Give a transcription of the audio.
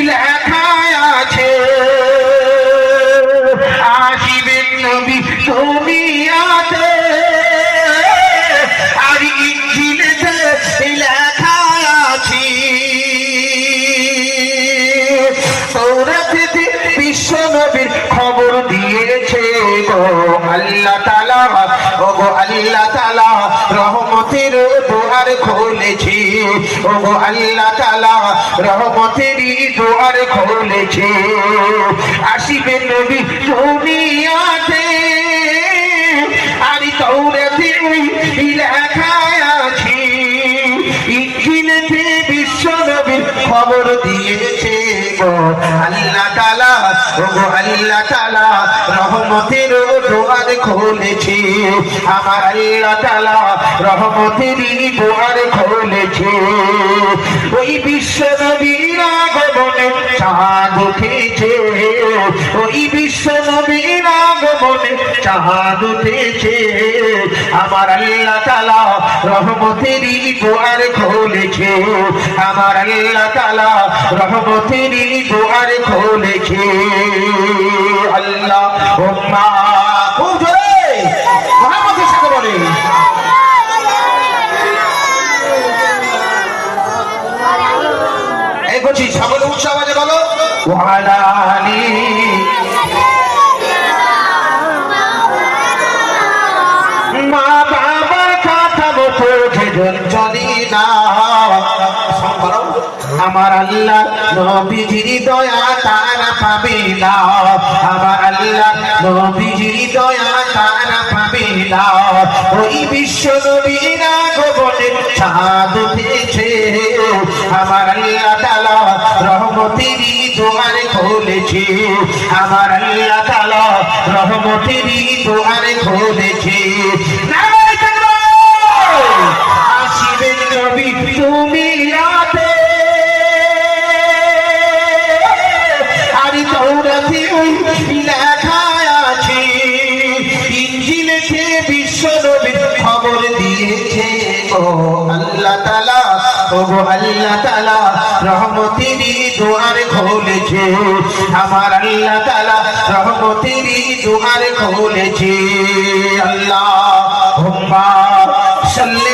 লেখা আছে আসিবেন নবী দুনিয়াতে আর ইনজিলেতে লেখা আছে তাওরাতে বিশ্ব নবীর খবর দিয়েছে গো আল্লাহ তাআলা ও গো আল্লাহ তাআলা রহমতের দুয়ার খুলেছে ও গো আল্লাহ তাআলা রহমতের দুয়ার খুলেছে আসিবে নবী দুনিয়াতে আর তাওরাতে লেখা আছে ইনজিলেতে বিশ্ব নবীর খবর দিয়েছে গো আল্লাহ তাআলা ও গো আল্লাহ তাআলা রহমতের দুয়ার খুলেছে আমার আল্লাহ তাআলা রহমতের দুয়ার খুলেছে ওই বিশ্ব নবীর আগমনে চাঁদ উঠেছে ওই বিশ্ব নবীর আগমনে চাঁদ উঠেছে আমার আল্লাহ তাআলা রহমতের দুয়ার খুলেছে আমার আল্লাহ তাআলা রহমতের দুয়ার খুলেছে আল্লাহুম্মা খুব জোরে মুহাম্মাদের সাথে বলে এই বলছি সকলে উচ্চ আওয়াজে বলো ওয়ালা আলি মা বাবার কথা মতো যেজন চলি না আমার আল্লাহ নবীজির দয়া তারা পাবে না আমার আল্লাহ নবীজির দয়া তারা পাবে না ওই বিশ্ব নবীর আগমনে চাঁদ উঠেছে আমার আল্লাহ তাআলা রহমতের দুয়ার খুলেছে আমার আল্লাহ তাআলা রহমতের দুয়ার খুলেছে আসিবেন নবী দুনিয়াতে আর তাওরাতে লেখা আছে ইনজিলেতে বিশ্ব নবীর খবর দিয়েছে ও আল্লাহ তাআলা ও গো আল্লাহ তাআলা রহমতের দুয়ার খুলেছে আমার আল্লাহ তাআলা রহমতের দুয়ার খুলেছে আল্লাহুম্মা সাল্লি